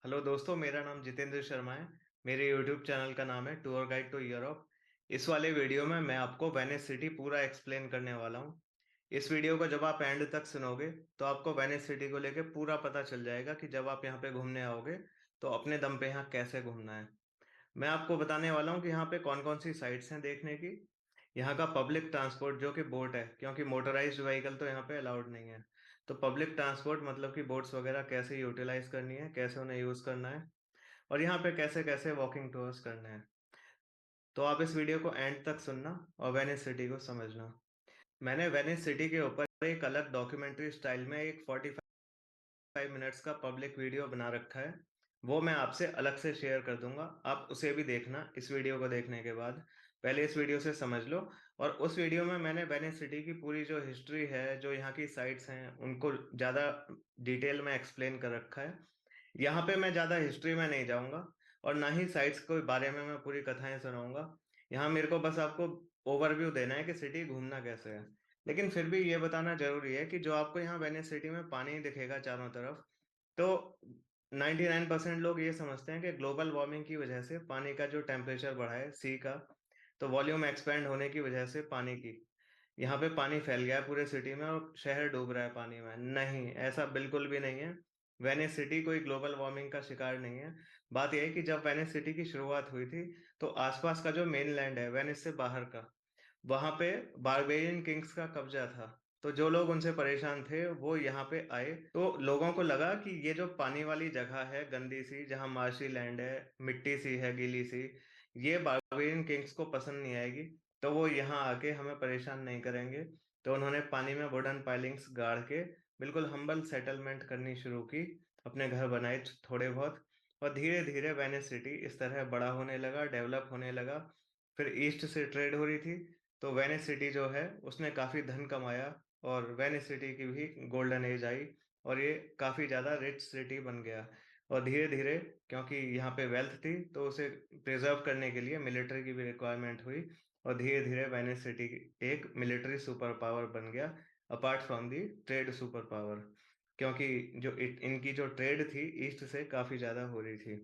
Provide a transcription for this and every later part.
Hello दोस्तों, मेरा नाम जितेंद्र शर्मा है। मेरे यूट्यूब चैनल का नाम है टूर गाइड टू यूरोप। इस वाले वीडियो में मैं आपको वेनिस सिटी पूरा एक्सप्लेन करने वाला हूँ। इस वीडियो को जब आप एंड तक सुनोगे तो आपको वेनिस सिटी को लेके पूरा पता चल जाएगा कि जब आप यहाँ पे घूमने आओगे तो अपने दम पे यहाँ कैसे घूमना है। मैं आपको बताने वाला हूँ कि यहाँ पे कौन कौन सी साइट्स हैं देखने की। यहाँ का पब्लिक ट्रांसपोर्ट जो कि बोट है, क्योंकि मोटराइज्ड व्हीकल तो यहाँ पे अलाउड नहीं है। तो पब्लिक ट्रांसपोर्ट मतलब कि बोट्स वगैरह कैसे यूटिलाइज करनी है, कैसे उन्हें यूज करना है, और यहाँ पे कैसे कैसे वॉकिंग टूर्स करने हैं। तो आप इस वीडियो को एंड तक सुनना और वेनिस सिटी को समझना। मैंने वेनिस सिटी के ऊपर एक अलग डॉक्यूमेंट्री स्टाइल में एक 45 मिनट्स का पब्लिक वीडियो बना रखा है। वो मैं आपसे अलग से शेयर कर दूंगा, आप उसे भी देखना इस वीडियो को देखने के बाद। पहले इस वीडियो से समझ लो। और उस वीडियो में मैंने वेनिस सिटी की पूरी जो हिस्ट्री है, जो यहाँ की साइट्स हैं, उनको ज़्यादा डिटेल में एक्सप्लेन कर रखा है। यहाँ पे मैं ज्यादा हिस्ट्री में नहीं जाऊंगा और ना ही साइट्स के बारे में मैं पूरी कथाएं सुनाऊंगा। यहाँ मेरे को बस आपको ओवरव्यू देना है कि सिटी घूमना कैसे है। लेकिन फिर भी ये बताना जरूरी है कि जो आपको यहाँ वेनिस सिटी में पानी दिखेगा चारों तरफ, तो 99% लोग ये समझते हैं कि ग्लोबल वार्मिंग की वजह से पानी का जो टेम्परेचर बढ़ा है सी का, तो वॉल्यूम एक्सपेंड होने की वजह से पानी की यहाँ पे पानी फैल गया है पूरे सिटी में और शहर डूब रहा है पानी में। नहीं, ऐसा बिल्कुल भी नहीं है। वेनिस सिटी कोई ग्लोबल वार्मिंग का शिकार नहीं है। बात यह है कि जब वेनिस सिटी की शुरुआत हुई थी तो आसपास का जो मेन लैंड है वेनिस से बाहर का, वहां पे बारबेरियन किंग्स का कब्जा था। तो जो लोग उनसे परेशान थे वो यहाँ पे आए, तो लोगों को लगा कि ये जो पानी वाली जगह है गंदी सी, जहाँ मार्शी लैंड है, मिट्टी सी है गीली सी, ये बारबेरियन किंग्स को पसंद नहीं आएगी। तो वो यहाँ आके हमें परेशान नहीं करेंगे। तो उन्होंने पानी में वुडन पाइलिंग्स गाड़ के बिल्कुल हम्बल सेटलमेंट करनी शुरू की, अपने घर बनाए थोड़े बहुत। और धीरे धीरे वेनिस सिटी इस तरह बड़ा होने लगा, डेवलप होने लगा। फिर ईस्ट से ट्रेड हो रही थी, तो वेनिस सिटी जो है उसने काफी धन कमाया और वेनिस सिटी की भी गोल्डन एज आई और ये काफी ज्यादा रिच सिटी बन गया। और धीरे धीरे, क्योंकि यहाँ पे वेल्थ थी, तो उसे प्रिजर्व करने के लिए मिलिट्री की भी रिक्वायरमेंट हुई। और धीरे धीरे वेनिस सिटी एक मिलिट्री सुपर पावर बन गया, apart from the trade super power, क्योंकि जो इनकी जो ट्रेड थी ईस्ट से काफी ज्यादा हो रही थी।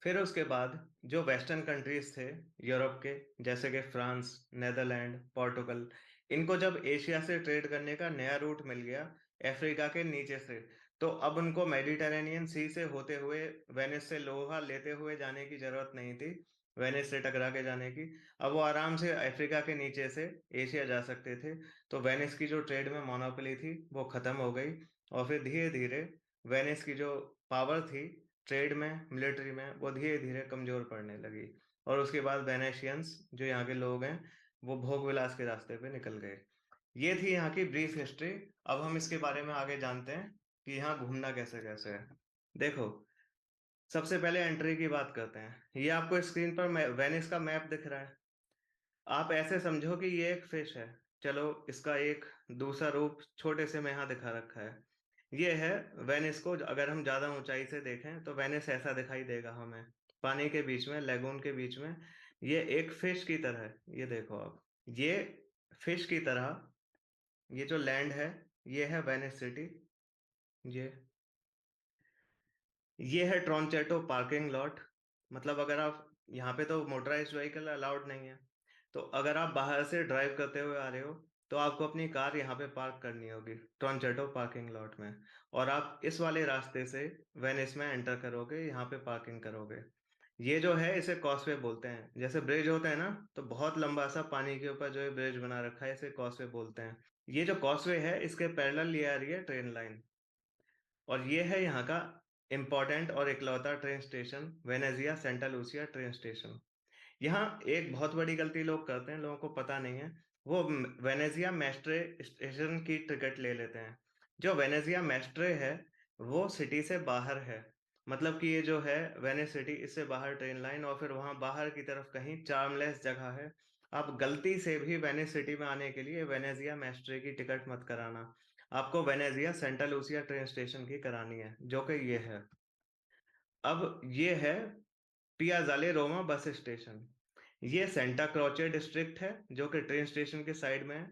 फिर उसके बाद जो वेस्टर्न कंट्रीज थे यूरोप के, जैसे कि फ्रांस, नेदरलैंड, पोर्टुगल, इनको जब एशिया से ट्रेड करने का नया रूट मिल गया अफ्रीका के नीचे से, तो अब उनको मेडिटेरेनियन सी से होते हुए वेनिस से लोहा लेते हुए जाने की जरूरत नहीं थी, वेनिस से टकरा के जाने की। अब वो आराम से अफ्रीका के नीचे से एशिया जा सकते थे। तो वेनिस की जो ट्रेड में मोनोपोली थी वो खत्म हो गई। और फिर धीरे धीरे वेनिस की जो पावर थी ट्रेड में, मिलिट्री में, वो धीरे धीरे कमजोर पड़ने लगी। और उसके बाद वेनेशियंस जो यहाँ के लोग हैं वो भोग विलास के रास्ते पे निकल गए। ये थी यहाँ की ब्रीफ हिस्ट्री। अब हम इसके बारे में आगे जानते हैं कि यहाँ घूमना कैसे कैसे है। देखो, सबसे पहले एंट्री की बात करते हैं। ये आपको स्क्रीन पर वेनिस का मैप दिख रहा है। आप ऐसे समझो कि ये एक फिश है। चलो, इसका एक दूसरा रूप छोटे से में यहाँ दिखा रखा है। ये है वेनिस को अगर हम ज्यादा ऊंचाई से देखें तो वेनिस ऐसा दिखाई देगा हमें, पानी के बीच में, लेगून के बीच में। ये एक फिश की तरह है, ये देखो आप। ये फिश की तरह ये जो लैंड है, ये है वेनिस सिटी। ये ये है ट्रॉन्चेटो पार्किंग लॉट। मतलब अगर आप यहाँ पे, तो मोटराइज्ड व्हीकल अलाउड नहीं है, तो अगर आप बाहर से ड्राइव करते हुए आ रहे हो तो आपको अपनी कार यहाँ पे पार्क करनी होगी ट्रॉन्चेटो पार्किंग लॉट में। और आप इस वाले रास्ते से वेनिस में एंटर करोगे, यहाँ पे पार्किंग करोगे। ये जो है इसे कॉस्वे बोलते हैं। जैसे ब्रिज होता है ना, तो बहुत लंबा सा पानी के ऊपर जो है ब्रिज बना रखा है, इसे कॉस्वे बोलते हैं। ये जो कॉस्वे है इसके पैरेलल ये आ रही है ट्रेन लाइन। और ये है यहाँ का इम्पोर्टेंट और इकलौता train station, Venezia Santa Lucia train station. यहाँ एक बहुत बड़ी गलती लोग करते हैं, लोगों को पता नहीं है। वो वेनेजिया मेस्ट्रे स्टेशन की टिकट ले लेते हैं। जो वेनेजिया मेस्ट्रे है वो सिटी से बाहर है। मतलब कि ये जो है वेनिस सिटी, इससे बाहर ट्रेन लाइन, और फिर वहां बाहर की तरफ कहीं चार्मलेस जगह है। आप गलती से भी वेनिस सिटी में आने के लिए वेनेजिया मेस्ट्रे की टिकट मत कराना। आपको Venezia Santa Lucia train station की करानी है, जो कि ये है। अब ये है पियाजाले रोमा बस स्टेशन। ये सेंटा क्रोचे डिस्ट्रिक्ट है जो कि ट्रेन स्टेशन के साइड में है।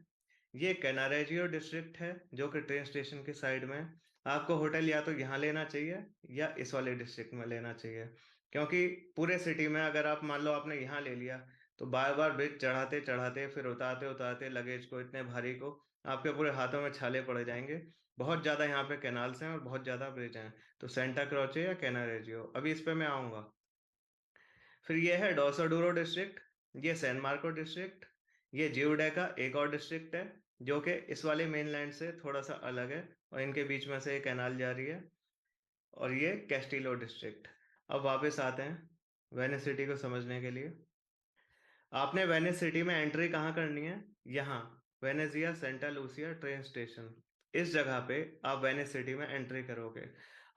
ये कैनारेजियो डिस्ट्रिक्ट है जो कि ट्रेन स्टेशन के साइड में है। आपको होटल या तो यहाँ लेना चाहिए या इस वाले डिस्ट्रिक्ट में लेना चाहिए, क्योंकि पूरे सिटी में अगर आप मान लो आपने यहाँ ले लिया तो बार बार ब्रिज चढ़ाते चढ़ाते फिर उतारते उतारते लगेज को इतने भारी को आपके पूरे हाथों में छाले पड़ जाएंगे। बहुत ज्यादा यहाँ पे कैनाल्स हैं और बहुत ज्यादा ब्रिज हैं। तो सेंटा क्रॉचे या कैनारेजियो, अभी इस पे मैं आऊंगा। फिर ये है डोसोडूरो डिस्ट्रिक्ट, ये सैन मार्को डिस्ट्रिक्ट, ये जियोडेका एक और डिस्ट्रिक्ट है जो कि इस वाले मेनलैंड से थोड़ा सा अलग है और इनके बीच में से एक कैनाल जा रही है। और ये कैस्टिलो डिस्ट्रिक्ट। अब वापस आते हैं वेनिस सिटी को समझने के लिए। आपने वेनिस सिटी में एंट्री कहाँ करनी है? यहाँ, Venezia Santa Lucia train station. इस जगह पे आप वेनिस सिटी में एंट्री करोगे।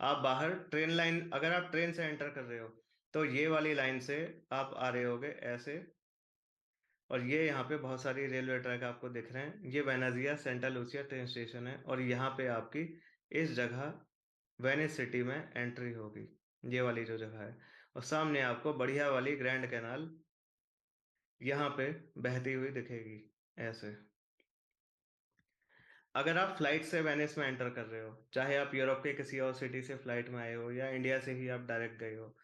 आप बाहर ट्रेन लाइन, अगर आप ट्रेन से एंटर कर रहे हो तो ये वाली लाइन से आप आ रहे होगे ऐसे। और ये यहाँ पे बहुत सारी रेलवे ट्रैक आपको दिख रहे हैं। ये Venezia Santa Lucia train station है और यहाँ पे आपकी इस जगह वेनिस सिटी में एंट्री होगी, ये वाली जो जगह है। और सामने आपको बढ़िया वाली ग्रैंड कैनाल यहाँ पे बहती हुई दिखेगी ऐसे। अगर आप फ्लाइट से वेनिस में एंटर कर रहे हो, चाहे आप यूरोप के किसी और सिटी से फ्लाइट में आए हो या इंडिया से ही आप डायरेक्ट गए हो,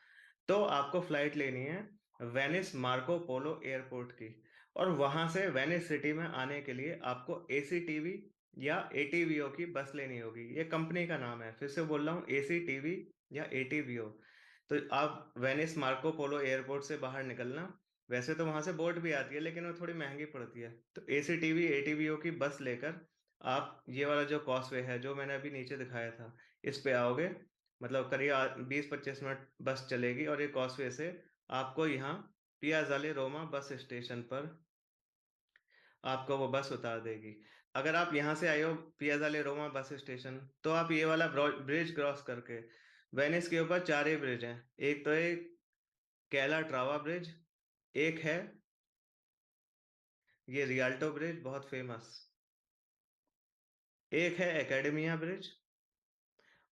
तो आपको फ्लाइट लेनी है वेनिस मार्को पोलो एयरपोर्ट की। और वहां से वेनिस सिटी में आने के लिए आपको एसीटीवी या एटीवीओ की बस लेनी होगी। ये कंपनी का नाम है, फिर से बोल रहा हूँ, एसीटीवी या एटीवीओ। तो आप वेनिस मार्को पोलो एयरपोर्ट से बाहर निकलना। वैसे तो वहां से बोट भी आती है लेकिन वो थोड़ी महंगी पड़ती है। तो एसीटीवी एटीवीओ की बस लेकर आप ये वाला जो कॉस्वे है जो मैंने अभी नीचे दिखाया था इस पे आओगे। मतलब करीब 20-25 मिनट बस चलेगी और ये कॉस्वे से आपको यहाँ पियाजाले रोमा बस स्टेशन पर आपको वो बस उतार देगी। अगर आप यहाँ से आए हो पियाजाले रोमा बस स्टेशन, तो आप ये वाला ब्रिज क्रॉस करके, वेनिस के ऊपर चार ही ब्रिज हैं। एक तो एक कैला ट्रावा ब्रिज, एक है ये रियाल्टो ब्रिज बहुत फेमस, एक है एकेडमिया ब्रिज,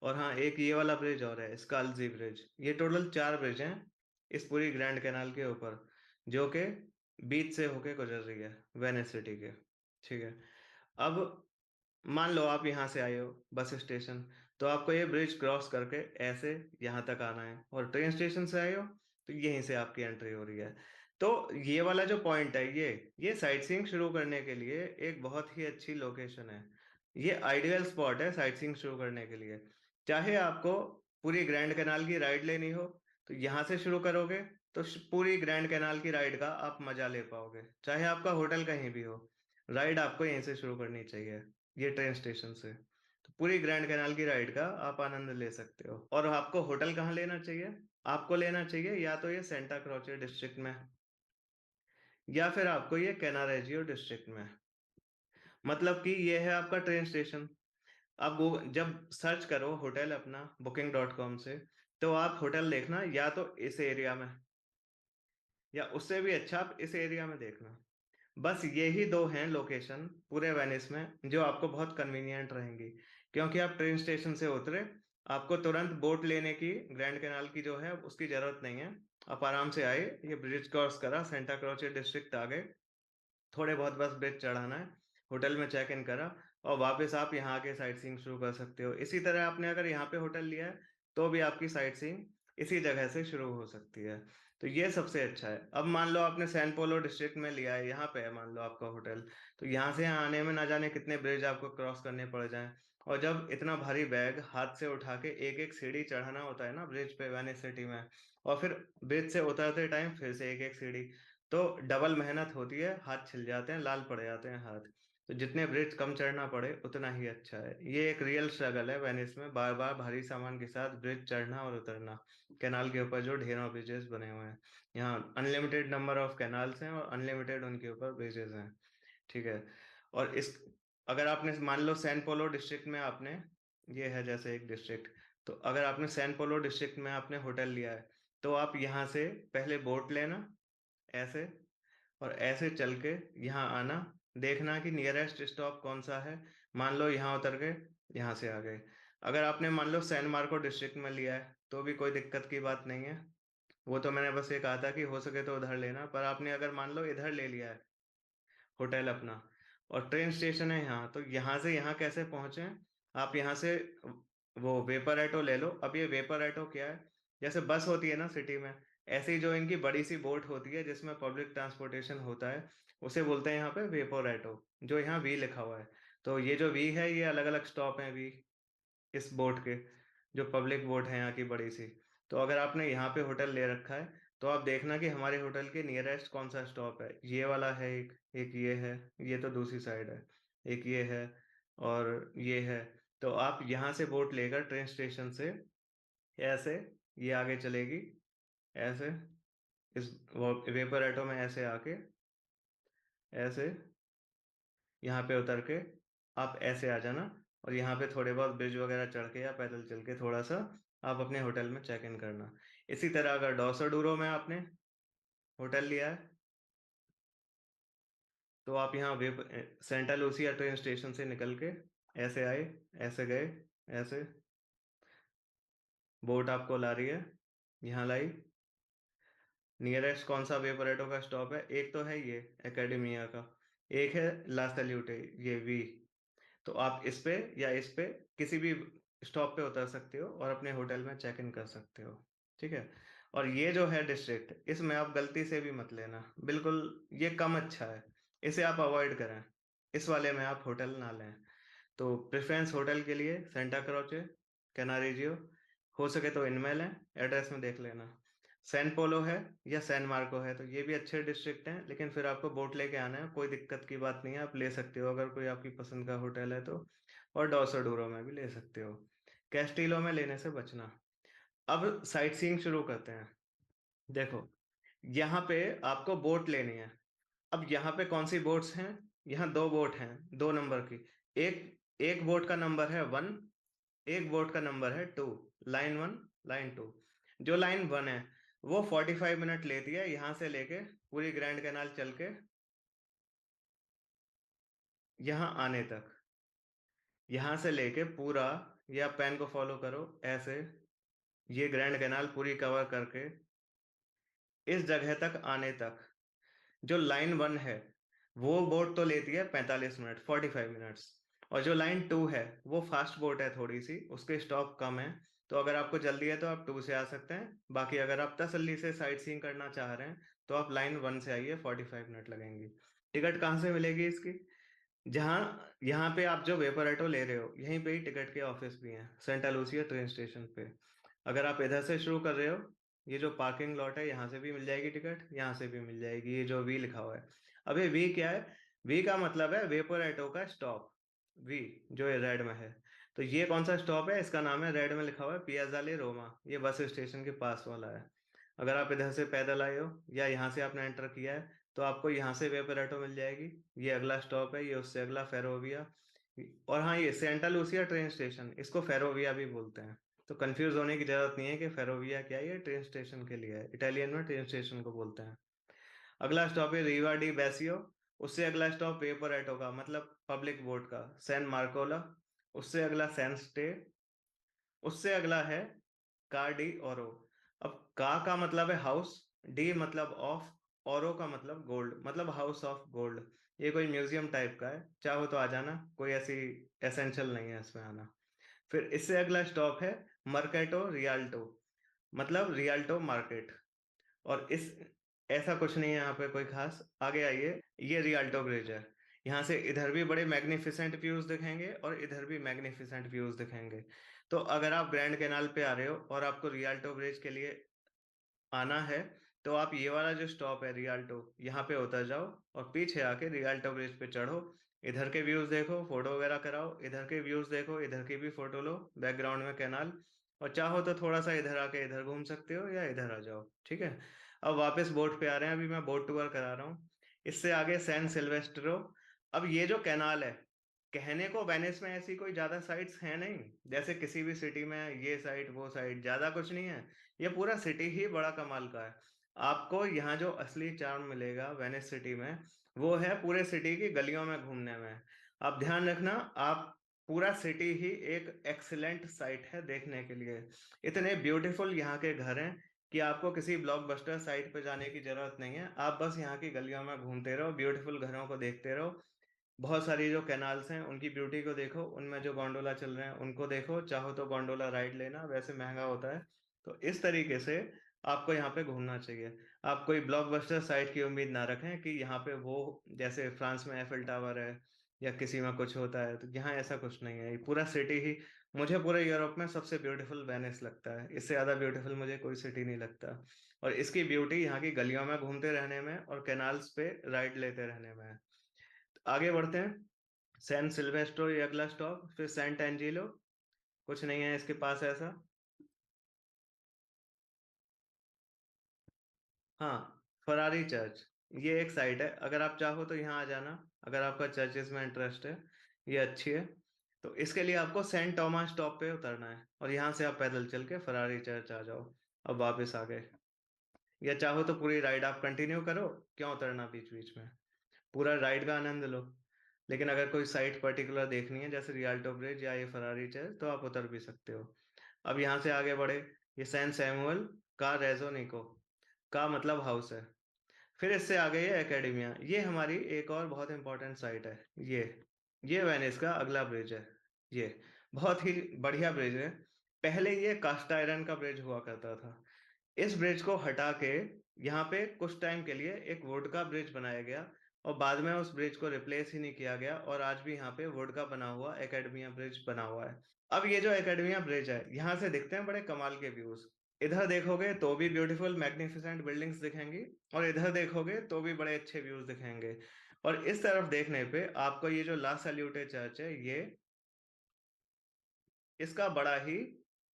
और हाँ एक ये वाला ब्रिज और है स्कालजी ब्रिज। ये टोटल चार ब्रिज हैं इस पूरी ग्रैंड कैनाल के ऊपर, जो कि बीच से होके गुजर रही है वेनिस सिटी के। ठीक है। अब मान लो आप यहाँ से आए हो बस स्टेशन, तो आपको ये ब्रिज क्रॉस करके ऐसे यहाँ तक आना है। और ट्रेन स्टेशन से आए हो तो यहीं से आपकी एंट्री हो रही है। तो ये वाला जो पॉइंट है, ये साइट सीइंग शुरू करने के लिए एक बहुत ही अच्छी लोकेशन है। ये आइडियल स्पॉट है साइट सीइंग शुरू करने के लिए। चाहे आपको पूरी ग्रैंड कैनाल की राइड लेनी हो तो यहाँ से शुरू करोगे तो पूरी ग्रैंड कैनाल की राइड का आप मजा ले पाओगे, चाहे आपका होटल कहीं भी हो। राइड आपको यहीं से शुरू करनी चाहिए, ये ट्रेन स्टेशन से। तो पूरी ग्रैंड कैनाल की राइड का आप आनंद ले सकते हो। और आपको होटल कहाँ लेना चाहिए? आपको लेना चाहिए या तो ये सेंटा क्रोचे डिस्ट्रिक्ट में या फिर आपको ये कैनारेजियो डिस्ट्रिक्ट में। मतलब कि ये है आपका ट्रेन स्टेशन। आप जब सर्च करो होटल अपना booking.com से, तो आप होटल देखना या तो इस एरिया में या उससे भी अच्छा आप इस एरिया में देखना। बस यही दो हैं लोकेशन पूरे वेनिस में जो आपको बहुत कन्वीनियंट रहेंगी, क्योंकि आप ट्रेन स्टेशन से उतरे, आपको तुरंत बोट लेने की ग्रैंड कैनाल की जो है उसकी जरूरत नहीं है। आप आराम से आए, ये ब्रिज क्रॉस करा, सेंटा क्रोचे डिस्ट्रिक्ट आ गए, थोड़े बहुत बस ब्रिज चढ़ाना है, होटल में चेक इन करा, और वापस आप यहाँ आके साइट सीइंग शुरू कर सकते हो। इसी तरह आपने अगर यहाँ पे होटल लिया है तो भी आपकी साइट सीइंग इसी जगह से शुरू हो सकती है। तो ये सबसे अच्छा है। अब मान लो आपने सैन पोलो डिस्ट्रिक्ट में लिया है, यहाँ पे है मान लो आपका होटल, तो यहाँ से यहाँ आने में ना जाने कितने ब्रिज आपको क्रॉस करने पड़ जाएं। और जब इतना भारी बैग हाथ से उठा के एक एक सीढ़ी चढ़ाना होता है ना ब्रिज पे वेनिस सिटी में, और फिर ब्रिज से उतरते टाइम फिर से एक एक सीढ़ी, तो डबल मेहनत होती है, हाथ छिल जाते हैं, लाल पड़ जाते हैं हाथ। तो जितने ब्रिज कम चढ़ना पड़े उतना ही अच्छा है। ये एक रियल स्ट्रगल है वेनिस में, बार बार भारी सामान के साथ ब्रिज चढ़ना और उतरना। कैनाल के ऊपर जो ढेरों ब्रिजेस बने हुए हैं, यहाँ अनलिमिटेड नंबर ऑफ कैनाल्स हैं और अनलिमिटेड उनके ऊपर ब्रिजेस हैं। ठीक है। और इस, अगर आपने मान लो सैन पोलो डिस्ट्रिक्ट में आपने, ये है जैसे एक डिस्ट्रिक्ट, तो अगर आपने सैन पोलो डिस्ट्रिक्ट में आपने होटल लिया है तो आप यहाँ से पहले बोट लेना ऐसे, और ऐसे चल के यहाँ आना, देखना कि नियरेस्ट स्टॉप कौन सा है। मान लो यहाँ उतर गए, यहाँ से आ गए। अगर आपने मान लो सैन मार्को डिस्ट्रिक्ट में लिया है तो भी कोई दिक्कत की बात नहीं है। वो तो मैंने बस ये कहा था कि हो सके तो उधर लेना, पर आपने अगर मान लो इधर ले लिया है होटल अपना और ट्रेन स्टेशन है यहाँ, तो यहाँ से यहाँ कैसे पहुंचे? आप यहाँ से वो वेपरेटो ले लो। अब ये वेपरेटो क्या है, जैसे बस होती है ना सिटी में, ऐसी जो इनकी बड़ी सी बोट होती है जिसमें पब्लिक ट्रांसपोर्टेशन होता है, उसे बोलते हैं यहाँ पे वेपोरेटो, जो यहाँ वी लिखा हुआ है। तो ये जो वी है, ये अलग अलग स्टॉप हैं वी इस बोट के, जो पब्लिक बोट है यहाँ की बड़ी सी। तो अगर आपने यहाँ पे होटल ले रखा है, तो आप देखना कि हमारे होटल के नियरेस्ट कौन सा स्टॉप है। ये वाला है, एक ये है, ये तो दूसरी साइड है, एक ये है, और ये है। तो आप यहाँ से बोट लेकर ट्रेन स्टेशन से ऐसे, ये आगे चलेगी ऐसे, इस वेपर ऑटो में ऐसे आके, ऐसे यहाँ पे उतर के आप ऐसे आ जाना, और यहाँ पे थोड़े बहुत ब्रिज वगैरह चढ़ के या पैदल चल के थोड़ा सा आप अपने होटल में चेक इन करना। इसी तरह अगर डोसोडूरो में आपने होटल लिया है, तो आप यहाँ वे सेंटा लूसिया ट्रेन स्टेशन से निकल के ऐसे आए, ऐसे गए, ऐसे बोट आपको ला रही है, यहाँ लाई। नियरेस्ट कौन सा वेपरेटो का स्टॉप है? एक तो है ये एकेडमिया का, एक है ला सल्यूटे, ये वी। तो आप इस पे या इस पे किसी भी स्टॉप पे उतर सकते हो और अपने होटल में चेक इन कर सकते हो। ठीक है। और ये जो है डिस्ट्रिक्ट, इसमें आप गलती से भी मत लेना, बिल्कुल ये कम अच्छा है, इसे आप अवॉइड करें, इस वाले में आप होटल ना लें। तो प्रेफरेंस होटल के लिए सेंटा क्रोचे, कैनारिजियो, हो सके तो इनमें लें, एड्रेस में देख लेना। सैन पोलो है या सैन मार्को है, तो ये भी अच्छे डिस्ट्रिक्ट हैं, लेकिन फिर आपको बोट लेके आना है, कोई दिक्कत की बात नहीं है, आप ले सकते हो अगर कोई आपकी पसंद का होटल है तो। और डोसोडूरो में भी ले सकते हो, कैस्टिलो में लेने से बचना। अब साइट सीइंग शुरू करते हैं। देखो, यहाँ पे आपको बोट लेनी है। अब यहाँ पे कौन सी बोट्स हैं? यहाँ दो बोट हैं, 2 नंबर की। एक एक बोट का नंबर है 1, एक बोट का नंबर है 2। Line 1, line 2। जो लाइन 1 है, वो 45 मिनट लेती है यहाँ से लेके पूरी ग्रैंड कैनाल चल के यहाँ आने तक। यहाँ से लेके पूरा, ये आप पेन को फॉलो करो ऐसे, ये ग्रैंड कैनाल पूरी कवर करके इस जगह तक आने तक जो लाइन 1 है, वो बोट तो लेती है 45 मिनट, 45 मिनट्स। और जो लाइन 2 है, वो फास्ट बोट है थोड़ी सी, उसके स्टॉप कम है। तो अगर आपको जल्दी है तो आप 2 से आ सकते हैं, बाकी अगर आप तसल्ली से साइट सीइंग करना चाह रहे हैं तो आप लाइन 1 से आइए, 45 मिनट लगेंगी। टिकट कहाँ से मिलेगी इसकी? जहाँ यहाँ पे आप जो वेपरेटो ले रहे हो, यहीं पे ही टिकट के ऑफिस भी हैं, सेंटा लूसिया ट्रेन स्टेशन पे। अगर आप इधर से शुरू कर रहे हो, ये जो पार्किंग लॉट है, यहाँ से भी मिल जाएगी टिकट, यहाँ से भी मिल जाएगी, ये जो वी लिखा हुआ है। अब ये वी क्या है? वी का मतलब है वेपरेटो का स्टॉप, वी, जो ये रेड में है। तो ये कौन सा स्टॉप है? इसका नाम है, रेड में लिखा हुआ है, पियाज़ाले रोमा, ये बस स्टेशन के पास वाला है। अगर आप इधर से पैदल आए हो या यहाँ से आपने एंटर किया है, तो आपको यहाँ से वेपरेटो मिल जाएगी। ये अगला स्टॉप है, ये उससे अगला फेरोविया। और हाँ, ये सेंटा लूसिया ट्रेन स्टेशन, इसको फेरोविया भी बोलते हैं। तो कंफ्यूज होने की जरूरत नहीं है कि फेरोविया क्या है, ये ट्रेन स्टेशन के लिए है, इटालियन में ट्रेन स्टेशन को बोलते हैं। अगला स्टॉप है रीवा डी बैसियो। उससे अगला स्टॉप वेपरेटो का, मतलब पब्लिक बोट का, सैन मार्कोला। उससे अगला सैन स्टे। उससे अगला है का डी ओरो। अब का मतलब है हाउस, डी मतलब ऑफ, ओरो का मतलब गोल्ड, मतलब हाउस ऑफ गोल्ड। ये कोई म्यूजियम टाइप का है, चाहो तो आ जाना, कोई ऐसी एसेंशियल नहीं है इसमें आना। फिर इससे अगला स्टॉप है मर्केटो रियाल्टो, मतलब रियाल्टो मार्केट। और इस, ऐसा कुछ नहीं है यहाँ पे कोई खास, आगे आइए। ये रियाल्टो ब्रिज है, यहाँ से इधर भी बड़े मैग्निफिसेंट व्यूज दिखेंगे और इधर भी मैग्निफिसेंट व्यूज दिखेंगे। तो अगर आप ग्रैंड कैनाल पे आ रहे हो और आपको रियाल्टो ब्रिज के लिए आना है, तो आप ये वाला जो स्टॉप है रियाल्टो, यहाँ पे उतर जाओ और पीछे आके रियाल्टो ब्रिज पे चढ़ो। इधर के व्यूज देखो, फोटो वगैरह कराओ, इधर के व्यूज देखो, इधर की भी फोटो लो, बैकग्राउंड में कैनाल। और चाहो तो थोड़ा सा इधर आके इधर घूम सकते हो या इधर आ जाओ। ठीक है। अब वापस बोट पे आ रहे हैं, अभी मैं बोट टूर करा रहा हूँ। इससे आगे सैन सिल्वेस्ट्रो। अब ये जो कैनाल है, कहने को वेनिस में ऐसी कोई ज्यादा साइट्स हैं नहीं, जैसे किसी भी सिटी में ये साइट वो साइट, ज्यादा कुछ नहीं है। ये पूरा सिटी ही बड़ा कमाल का है। आपको यहाँ जो असली चार्म मिलेगा वेनिस सिटी में, वो है पूरे सिटी की गलियों में घूमने में। आप ध्यान रखना, आप पूरा सिटी ही एक एक्सीलेंट साइट है देखने के लिए। इतने ब्यूटीफुल यहाँ के घर हैं कि आपको किसी ब्लॉकबस्टर साइट पे जाने की जरूरत नहीं है, आप बस यहाँ की गलियों में घूमते रहो, ब्यूटीफुल घरों को देखते रहो। बहुत सारी जो कैनाल्स हैं उनकी ब्यूटी को देखो, उनमें जो गोंडोला चल रहे हैं उनको देखो, चाहो तो गोंडोला राइड लेना, वैसे महंगा होता है। तो इस तरीके से आपको यहाँ पे घूमना चाहिए। आप कोई ब्लॉकबस्टर साइट की उम्मीद ना रखें कि यहाँ पे वो, जैसे फ्रांस में एफिल टावर है या किसी में कुछ होता है, तो यहाँ ऐसा कुछ नहीं है। ये पूरा सिटी ही, मुझे पूरे यूरोप में सबसे ब्यूटीफुल वेनिस लगता है। इससे ज्यादा ब्यूटीफुल मुझे कोई सिटी नहीं लगता। और इसकी ब्यूटी यहाँ की गलियों में घूमते रहने में और कैनाल्स पे राइड लेते रहने में है। आगे बढ़ते हैं। सैन सिल्वेस्ट्रो ये अगला स्टॉप, फिर सेंट एंजिलो। कुछ नहीं है इसके पास ऐसा। हाँ, फरारी चर्च, ये एक साइट है। अगर आप चाहो तो यहाँ आ जाना, अगर आपका चर्चेस में इंटरेस्ट है। ये अच्छी है। तो इसके लिए आपको सेंट टॉमस स्टॉप पे उतरना है और यहाँ से आप पैदल चल के फरारी चर्च आ जाओ। अब वापस आ गए। या चाहो तो पूरी राइड आप कंटिन्यू करो, क्यों उतरना बीच बीच में, पूरा राइड का आनंद लो। लेकिन अगर कोई साइट पर्टिकुलर देखनी है जैसे रियाल्टो ब्रिज या ये फरारी चर्च, तो आप उतर भी सकते हो। अब यहाँ से आगे बढ़े। ये सैन सैमुअल का रेजोनिको, का मतलब हाउस है। फिर इससे आगे ये एकेडमिया, ये हमारी एक और बहुत इंपॉर्टेंट साइट है। ये ये वेनिस का अगला ब्रिज है। ये बहुत ही बढ़िया ब्रिज है। पहले ये कास्ट आयरन का ब्रिज हुआ करता था। इस ब्रिज को हटा के यहाँ पे कुछ टाइम के लिए एक वुड का ब्रिज बनाया गया, और बाद में उस ब्रिज को रिप्लेस ही नहीं किया गया, और आज भी यहाँ पे वुड का बना हुआ एकेडमिया ब्रिज बना हुआ है। अब ये जो एकेडमिया ब्रिज है, यहाँ से दिखते हैं बड़े कमाल के व्यूज। इधर देखोगे तो भी ब्यूटीफुल मैग्निफिसेंट बिल्डिंग्स दिखेंगी, और इधर देखोगे तो भी बड़े अच्छे व्यूज दिखेंगे। और इस तरफ देखने पे आपको ये जो ला सल्यूटे चर्च है, ये इसका बड़ा ही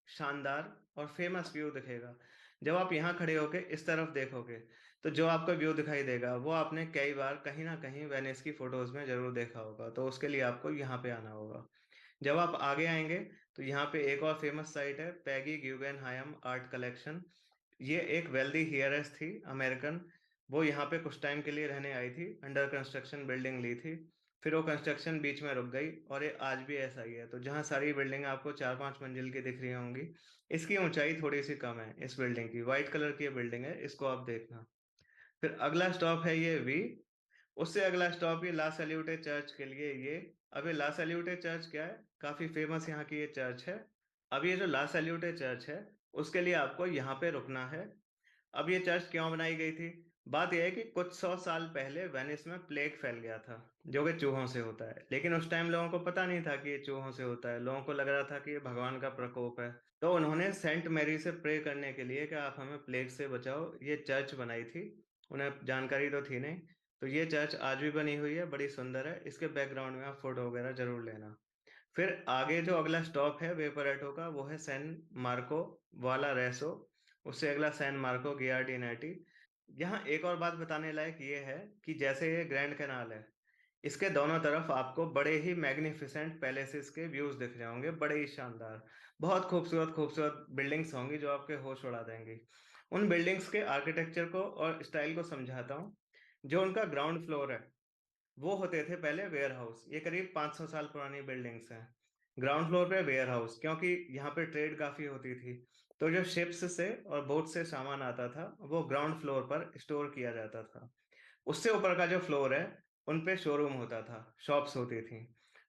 शानदार और फेमस व्यू दिखेगा। जब आप यहाँ खड़े होके इस तरफ देखोगे, तो जो आपको व्यू दिखाई देगा वो आपने कई बार कहीं ना कहीं वेनिस की फोटोज में जरूर देखा होगा। तो उसके लिए आपको यहाँ पे आना होगा। जब आप आगे आएंगे तो यहाँ पे एक और फेमस साइट है, पैगी ग्यूगेनहाइम आर्ट कलेक्शन। ये एक वेल्दी हियरस थी, अमेरिकन। वो यहाँ पे कुछ टाइम के लिए रहने आई थी, अंडर कंस्ट्रक्शन बिल्डिंग ली थी। फिर वो कंस्ट्रक्शन बीच में रुक गई, और ये आज भी ऐसा ही है। तो जहाँ सारी बिल्डिंग आपको 4-5 मंजिल की दिख रही होंगी, इसकी ऊंचाई थोड़ी सी कम है इस बिल्डिंग की। व्हाइट कलर की ये बिल्डिंग है, इसको आप देखना। फिर अगला स्टॉप है ये वी। उससे अगला स्टॉप ये ला सल्यूटे चर्च के लिए ये। अब ये ला सल्यूटे चर्च क्या है, काफी फेमस यहाँ की ये चर्च है। अब ये जो ला सल्यूटे चर्च है, उसके लिए आपको यहाँ पे रुकना है। अब ये चर्च क्यों बनाई गई थी? बात यह है कि कुछ 100 साल पहले वेनिस में प्लेग फैल गया था, जो कि चूहों से होता है। लेकिन उस टाइम लोगों को पता नहीं था कि ये चूहों से होता है, लोगों को लग रहा था कि ये भगवान का प्रकोप है। तो उन्होंने सेंट मैरी से प्रे करने के लिए कि आप हमें प्लेग से बचाओ, ये चर्च बनाई थी। उन्हें जानकारी तो थी नहीं। तो ये चर्च आज भी बनी हुई है, बड़ी सुंदर है। इसके बैकग्राउंड में आप फोटो वगैरह जरूर लेना। फिर आगे जो अगला स्टॉप है वेपरेटो का, वो है सैन मार्को वाला रेसो। उससे अगला सैन मार्को गियार्डिनेटी। यहाँ एक और बात बताने लायक ये है कि जैसे ये ग्रैंड कैनाल है, इसके दोनों तरफ आपको बड़े ही मैग्निफिसेंट पैलेसेस के व्यूज दिख रहे होंगे, बड़े ही शानदार। बहुत खूबसूरत खूबसूरत बिल्डिंग्स होंगी जो आपके होश उड़ा देंगी। उन बिल्डिंग्स के आर्किटेक्चर को और स्टाइल को समझाता हूँ। जो उनका ग्राउंड फ्लोर है, वो होते थे पहले वेयर हाउस। ये करीब 500 साल पुरानी बिल्डिंग्स हैं। ग्राउंड फ्लोर पे वेयर हाउस, क्योंकि यहाँ पे ट्रेड काफी होती थी। तो जो शिप्स से और बोट से सामान आता था, वो ग्राउंड फ्लोर पर स्टोर किया जाता था। उससे ऊपर का जो फ्लोर है, उन पे शोरूम होता था, शॉप्स होती थी।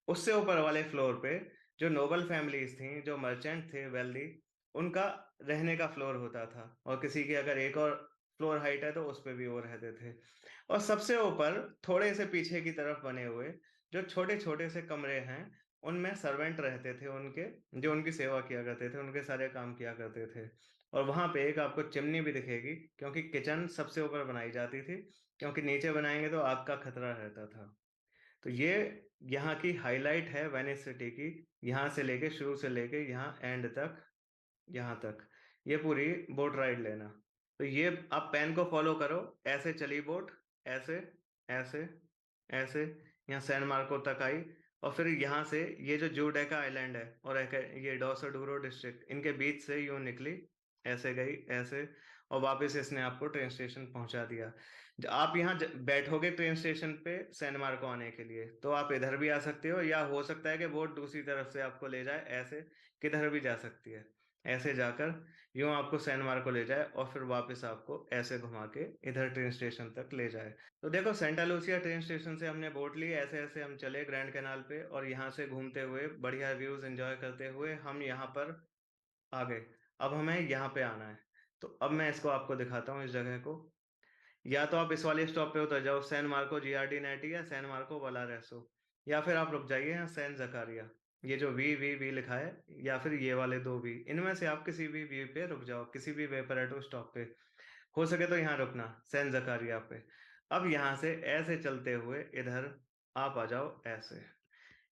उससे ऊपर वाले फ्लोर पे जो नोबल फैमिलीज थी, जो मर्चेंट थे वेल्दी, उनका रहने का फ्लोर होता था। और किसी की अगर एक और फ्लोर हाइट है तो उस पे भी वो रहते थे। और सबसे ऊपर थोड़े से पीछे की तरफ बने हुए जो छोटे छोटे से कमरे हैं, उनमें सर्वेंट रहते थे उनके, जो उनकी सेवा किया करते थे, उनके सारे काम किया करते थे। और वहां पे एक आपको चिमनी भी दिखेगी, क्योंकि किचन सबसे ऊपर बनाई जाती थी, क्योंकि नीचे बनाएंगे तो आग का खतरा रहता था। तो ये यहाँ की हाईलाइट है वेनिस सिटी की। यहाँ से लेके, शुरू से लेके यहाँ एंड तक, यहाँ तक ये पूरी बोट राइड लेना। तो ये आप पेन को फॉलो करो, ऐसे चली बोट, ऐसे, ऐसे, ऐसे, यहाँ सैन मार्को तक आई। और फिर यहाँ से ये जो जूडेका आइलैंड है और ये डोसोडूरो डिस्ट्रिक्ट, इनके बीच से यूं निकली, ऐसे गई, ऐसे, और वापस इसने आपको ट्रेन स्टेशन पहुंचा दिया। आप यहाँ बैठोगे ट्रेन स्टेशन पे सैन मार्को आने के लिए, तो आप इधर भी आ सकते हो, या हो सकता है कि बोट दूसरी तरफ से आपको ले जाए, ऐसे किधर भी जा सकती है। ऐसे जाकर यूं आपको सैन मार्को ले जाए और फिर वापस आपको ऐसे घुमा के इधर ट्रेन स्टेशन तक ले जाए। तो देखो सेंटा लूसिया ट्रेन स्टेशन से हमने बोट ली, ऐसे ऐसे हम चले ग्रैंड कैनाल पे और यहाँ से घूमते हुए बढ़िया व्यूज एंजॉय करते हुए हम यहाँ पर आ गए। अब हमें यहाँ पे आना है। तो अब मैं इसको आपको दिखाता हूँ इस जगह को। या तो आप इस वाले स्टॉप पे उतर जाओ, सैन मार्को जीआरडी नेटी या सैन मार्को वलारेसो, या फिर आप रुक जाइए यहाँ सैन जकारिया। ये जो वी वी वी लिखा है, या फिर ये वाले दो वी, इनमें से आप किसी भी वी पे रुक जाओ, किसी भी वेपरेटो स्टॉप पे। हो सके तो यहाँ रुकना सैन जकारिया पे। अब यहाँ से ऐसे चलते हुए इधर आप आ जाओ ऐसे।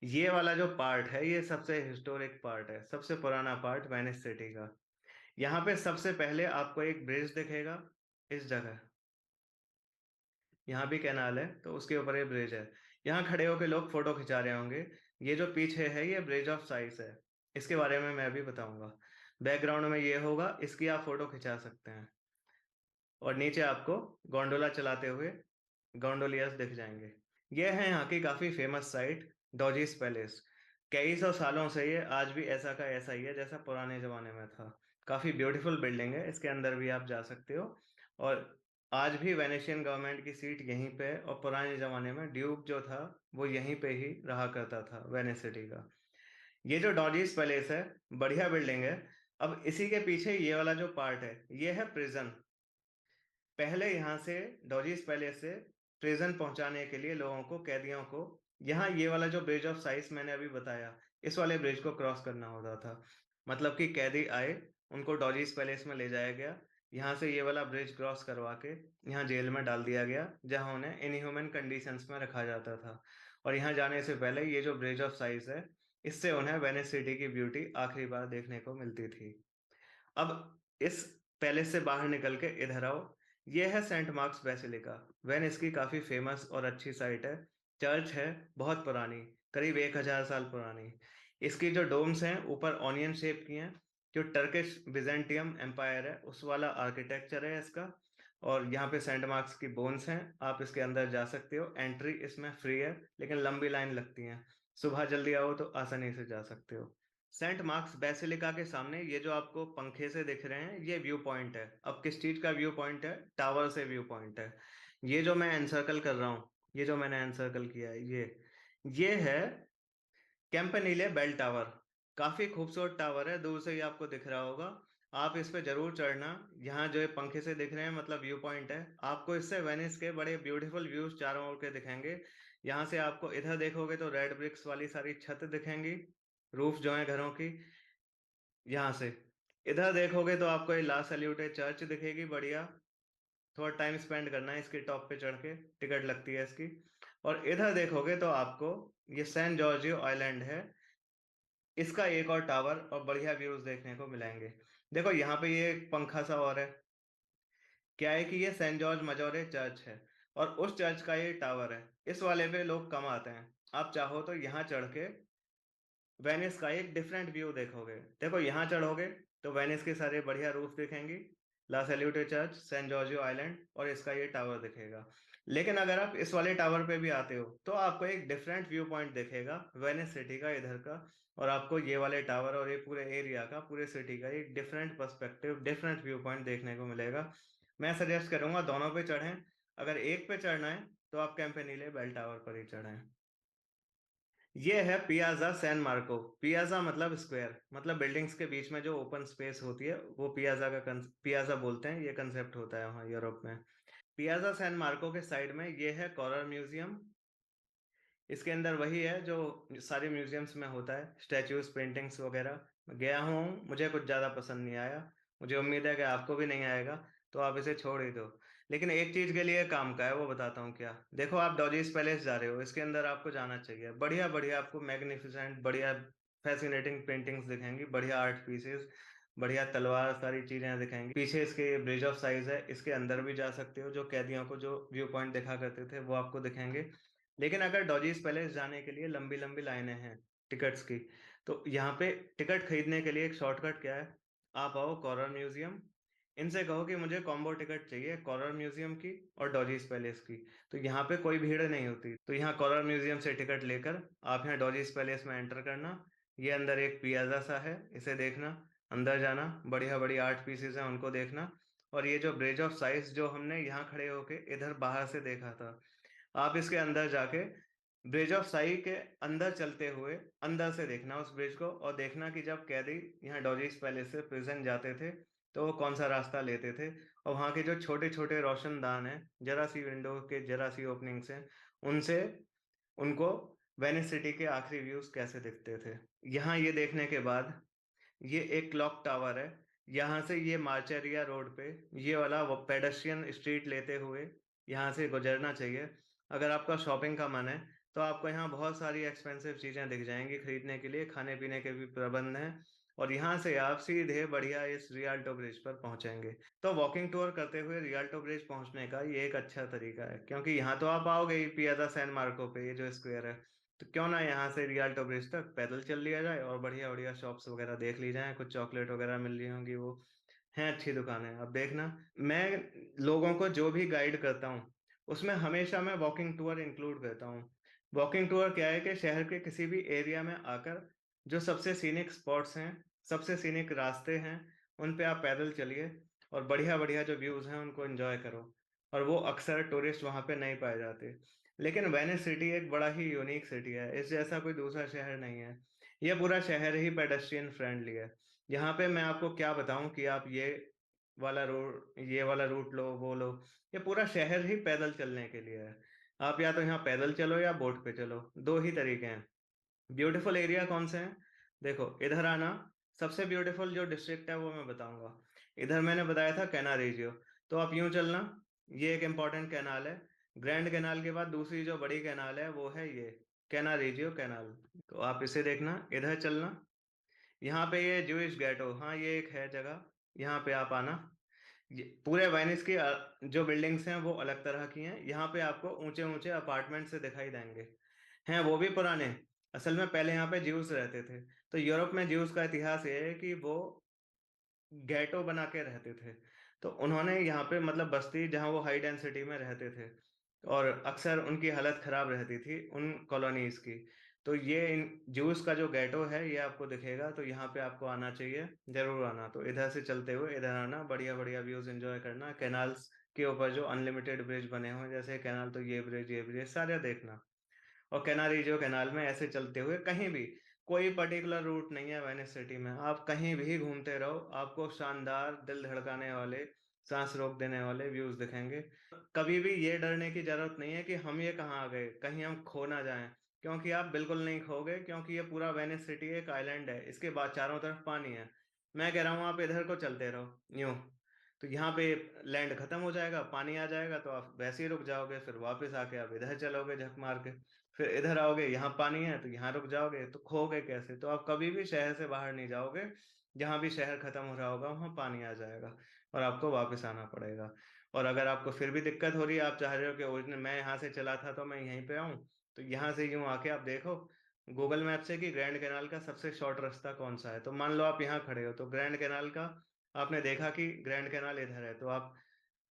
ये वाला जो पार्ट है ये सबसे हिस्टोरिक पार्ट है, सबसे पुराना पार्ट वेनिस सिटी का। यहाँ पे सबसे पहले आपको एक ब्रिज दिखेगा इस जगह। यहाँ भी कैनाल है तो उसके ऊपर ये ब्रिज है। यहाँ खड़े होके लोग फोटो खिंचा रहे होंगे। ये जो पीछे है ये ब्रिज ऑफ साइस है। इसके बारे में मैं भी बताऊंगा। बैकग्राउंड में ये होगा, इसकी आप फोटो खिंचा सकते हैं। और नीचे आपको गोंडोला चलाते हुए गोंडोलियर्स दिख जाएंगे। ये है यहाँ की काफी फेमस साइट, डॉजिस पैलेस। कई सौ सालों से ये आज भी ऐसा का ऐसा ही है जैसा पुराने जमाने में था। काफी ब्यूटीफुल बिल्डिंग है, इसके अंदर भी आप जा सकते हो। और आज भी वेनेशियन गवर्नमेंट की सीट यहीं पे है और पुराने जमाने में ड्यूक जो था वो यहीं पे ही रहा करता था वेनिस सिटी का। ये जो डॉजिस पैलेस है, बढ़िया बिल्डिंग है। अब इसी के पीछे ये वाला जो पार्ट है ये है प्रिजन। पहले यहाँ से डॉजिस पैलेस से प्रिजन पहुंचाने के लिए लोगों को, कैदियों को, यहाँ ये वाला जो ब्रिज ऑफ साइस मैंने अभी बताया, इस वाले ब्रिज को क्रॉस करना होता था। मतलब कि कैदी आए, उनको डॉजिस पैलेस में ले जाया गया, यहाँ से ये वाला ब्रिज क्रॉस करवा के यहाँ जेल में डाल दिया गया, जहाँ उन्हें इनह्यूमन कंडीशंस में रखा जाता था। और यहाँ जाने से पहले ये जो ब्रिज ऑफ साइस है, इससे उन्हें वेनिस सिटी की ब्यूटी आखिरी बार देखने को मिलती थी। अब इस पैलेस से बाहर निकल के इधर आओ। ये है सेंट मार्क्स बेसिलिका। वेनिस की काफी फेमस और अच्छी साइट है। चर्च है, बहुत पुरानी, करीब 1000 साल पुरानी। इसकी जो डोम्स हैं ऊपर ऑनियन शेप की हैं। जो टर्किश बिजेंटियम एम्पायर है उस वाला आर्किटेक्चर है इसका। और यहाँ पे सेंट मार्क्स की बोन्स हैं, आप इसके अंदर जा सकते हो। एंट्री इसमें फ्री है, लेकिन लंबी लाइन लगती है। सुबह जल्दी आओ तो आसानी से जा सकते हो। सेंट मार्क्स बेसिलिका के सामने ये जो आपको पंखे से दिख रहे हैं ये व्यू पॉइंट है। अब किस चीज का व्यू पॉइंट है? टावर से व्यू पॉइंट है। ये जो मैं एनसर्कल कर रहा हूँ, ये जो मैंने एनसर्कल किया है, ये है कैंपनिले बेल टावर। काफी खूबसूरत टावर है, दूर से ही आपको दिख रहा होगा। आप इस पे जरूर चढ़ना। यहाँ जो ये पंखे से दिख रहे हैं मतलब व्यू पॉइंट है, आपको इससे वेनिस के बड़े ब्यूटीफुल व्यूज चारों ओर के दिखेंगे। यहाँ से आपको इधर देखोगे तो रेड ब्रिक्स वाली सारी छत दिखेंगी, रूफ जो है घरों की। यहाँ से इधर देखोगे तो आपको ये ला सल्यूटे चर्च दिखेगी, बढ़िया। थोड़ा टाइम स्पेंड करना है इसके टॉप पे चढ़ के, टिकट लगती है इसकी। और इधर देखोगे तो आपको ये सैन जॉर्जियो आइलैंड है, इसका एक और टावर और बढ़िया व्यूज देखने को मिलेंगे। देखो यहाँ पे ये एक पंखा सा और है। क्या है कि ये सेंट जॉर्ज मजोरे चर्च है और उस चर्च का ये टावर है। इस वाले पे लोग कम आते हैं। आप चाहो तो यहाँ चढ़ के वेनिस का एक डिफरेंट व्यू देखोगे। देखो यहाँ चढ़ोगे तो वेनिस के सारे बढ़िया रूफ दिखेंगी, ला सैल्यूटे चर्च, सैन जॉर्जियो आइलैंड और इसका ये टावर दिखेगा। लेकिन अगर आप इस वाले टावर पे भी आते हो तो आपको एक डिफरेंट व्यू पॉइंट दिखेगा वेनिस सिटी का इधर का। और आपको ये वाले टावर और ये पूरे एरिया का, पूरे सिटी का एक different perspective, different view point देखने को मिलेगा। मैं सजेस्ट करूंगा दोनों पे चढ़ें। अगर एक पे चढ़ना है तो आप कैंपेनिले बेल टावर पर ही चढ़ें। ये है पियाजा सैन मार्को। पियाजा मतलब स्क्वायर, मतलब बिल्डिंग्स के बीच में जो ओपन स्पेस होती है वो पियाजा पियाजा बोलते हैं। ये कंसेप्ट होता है वहाँ यूरोप में। पियाजा सैन मार्को के साइड में ये है कॉरर म्यूजियम। इसके अंदर वही है जो सारे म्यूजियम्स में होता है, स्टैचूज, पेंटिंग्स वगैरह। मैं गया हूँ, मुझे कुछ ज़्यादा पसंद नहीं आया। मुझे उम्मीद है कि आपको भी नहीं आएगा, तो आप इसे छोड़ ही दो। लेकिन एक चीज़ के लिए काम का है, वो बताता हूँ क्या। देखो आप डॉजिस पैलेस जा रहे हो, इसके अंदर आपको जाना चाहिए। बढ़िया बढ़िया आपको मैग्निफिसेंट, बढ़िया फैसिनेटिंग पेंटिंग्स दिखेंगी, बढ़िया आर्ट पीसेस, बढ़िया तलवार, सारी चीजें दिखाएंगी। पीछे इसके ब्रिज ऑफ साइज है, इसके अंदर भी जा सकते हो। जो कैदियों को जो व्यू पॉइंट दिखा करते थे वो आपको दिखेंगे। लेकिन अगर डॉजिस पैलेस जाने के लिए लंबी लंबी लाइनें हैं टिकट्स की, तो यहाँ पे टिकट खरीदने के लिए एक शॉर्टकट क्या है। आप आओ कॉरर म्यूजियम, इनसे कहो कि मुझे कॉम्बो टिकट चाहिए कॉरर म्यूजियम की और डॉजिस पैलेस की। तो यहाँ पे कोई भीड़ नहीं होती। तो यहाँ कॉरर म्यूजियम से टिकट लेकर आप यहाँ डॉजिस पैलेस में एंटर करना। ये अंदर एक पियाजा सा है, इसे देखना। अंदर जाना, बढ़िया बड़ी आर्ट पीसेस हैं उनको देखना। और ये जो ब्रिज ऑफ साइज जो हमने यहाँ खड़े होके इधर बाहर से देखा था, आप इसके अंदर जाके ब्रिज ऑफ साई के अंदर चलते हुए अंदर से देखना उस ब्रिज को, और देखना कि जब कैदी यहाँ डॉजिस पैलेस से प्रिजन जाते थे तो वो कौन सा रास्ता लेते थे, और वहाँ के जो छोटे छोटे रोशनदान हैं, जरा सी विंडो के जरा सी ओपनिंग्स हैं, उनसे उनको वेनिस सिटी के आखिरी व्यूज कैसे दिखते थे। यहाँ ये देखने के बाद ये एक क्लॉक टावर है, यहाँ से ये मार्चेरिया रोड पे ये वाला वो पेडेस्ट्रियन स्ट्रीट लेते हुए यहाँ से गुजरना चाहिए। अगर आपका शॉपिंग का मन है तो आपको यहाँ बहुत सारी एक्सपेंसिव चीज़ें दिख जाएंगी खरीदने के लिए, खाने पीने के भी प्रबंध हैं। और यहाँ से आप सीधे बढ़िया इस रियाल्टो ब्रिज पर पहुंचेंगे। तो वॉकिंग टूर करते हुए रियाल्टो ब्रिज पहुंचने का ये एक अच्छा तरीका है, क्योंकि यहाँ तो आप आओगे ही पियाजा सैन मार्को पे, ये जो स्क्वायर है, तो क्यों ना यहाँ से रियाल्टो ब्रिज तक पैदल चल लिया जाए और बढ़िया बढ़िया शॉप्स वगैरह देख ली जाए, कुछ चॉकलेट वगैरह मिल रही होंगी, वो हैं अच्छी दुकानें। अब देखना, मैं लोगों को जो भी गाइड करता हूँ उसमें हमेशा मैं वॉकिंग टूर इंक्लूड करता हूँ। वॉकिंग टूर क्या है कि शहर के किसी भी एरिया में आकर जो सबसे सीनिक स्पॉट्स हैं, सबसे सीनिक रास्ते हैं, उन पे आप पैदल चलिए और बढ़िया बढ़िया जो व्यूज हैं उनको एंजॉय करो। और वो अक्सर टूरिस्ट वहाँ पे नहीं पाए जाते। लेकिन वेनिस सिटी एक बड़ा ही यूनिक सिटी है, इस जैसा कोई दूसरा शहर नहीं है। ये पूरा शहर ही पेडेस्ट्रियन फ्रेंडली है। यहाँ पे मैं आपको क्या बताऊं कि आप ये वाला रूट लो, वो लो। ये पूरा शहर ही पैदल चलने के लिए है। आप या तो यहाँ पैदल चलो या बोट पे चलो, दो ही तरीके हैं। ब्यूटीफुल एरिया कौन से हैं, देखो इधर आना। सबसे ब्यूटीफुल जो डिस्ट्रिक्ट है वो मैं बताऊंगा। इधर मैंने बताया था कैनारिजियो, तो आप यूं चलना। ये एक इम्पॉर्टेंट कैनाल है। ग्रैंड कैनाल के बाद दूसरी जो बड़ी कैनाल है वो है ये कैनारिजियो कैनाल। तो आप इसे देखना, इधर चलना। यहाँ पे ये जूइश गेटो, हाँ ये एक है जगह, यहाँ पे आप आना। ये पूरे वेनिस की जो बिल्डिंग्स हैं वो अलग तरह की हैं। यहाँ पे आपको ऊंचे ऊंचे अपार्टमेंट से दिखाई देंगे, हैं वो भी पुराने। असल में पहले यहाँ पे ज्यूस रहते थे। तो यूरोप में ज्यूस का इतिहास ये है कि वो गेटो बना के रहते थे। तो उन्होंने यहाँ पे मतलब बस्ती जहाँ वो हाई डेंसिटी में रहते थे, और अक्सर उनकी हालत खराब रहती थी उन कॉलोनीज की। तो ये इन जूस का जो गेटो है ये आपको दिखेगा, तो यहाँ पे आपको आना चाहिए, जरूर आना। तो इधर से चलते हुए इधर आना, बढ़िया बढ़िया व्यूज एंजॉय करना, कैनाल्स के ऊपर जो अनलिमिटेड ब्रिज बने हुए हैं, जैसे कैनाल, तो ये ब्रिज सारे देखना। और कैनारियो कैनाल में ऐसे चलते हुए कहीं भी, कोई पर्टिकुलर रूट नहीं है वेनिस सिटी में, आप कहीं भी घूमते रहो, आपको शानदार दिल धड़काने वाले, सांस रोक देने वाले व्यूज दिखेंगे। कभी भी ये डरने की जरूरत नहीं है कि हम ये कहाँ आ गए, कहीं हम खो ना जाएं, क्योंकि आप बिल्कुल नहीं खोगे, क्योंकि ये पूरा वेनिस सिटी एक आइलैंड है, इसके बाद चारों तरफ पानी है। मैं कह रहा हूँ आप इधर को चलते रहो यूं, तो यहाँ पे लैंड खत्म हो जाएगा, पानी आ जाएगा, तो आप वैसे ही रुक जाओगे, फिर वापस आके आप इधर चलोगे झक मार के, फिर इधर आओगे, यहाँ पानी है तो यहाँ रुक जाओगे, तो खोगे कैसे? तो आप कभी भी शहर से बाहर नहीं जाओगे, जहां भी शहर खत्म हो रहा होगा वहां पानी आ जाएगा और आपको वापस आना पड़ेगा। और अगर आपको फिर भी दिक्कत हो रही है, आप चाह रहे हो कि ओरिजिनल मैं यहाँ से चला था तो मैं यहीं पे आऊँ, तो यहाँ से यूं आके आप देखो गूगल मैप से कि ग्रैंड कैनाल का सबसे शॉर्ट रास्ता कौन सा है। तो मान लो आप यहाँ खड़े हो, तो ग्रैंड कैनाल का आपने देखा कि ग्रैंड कैनाल इधर है, तो आप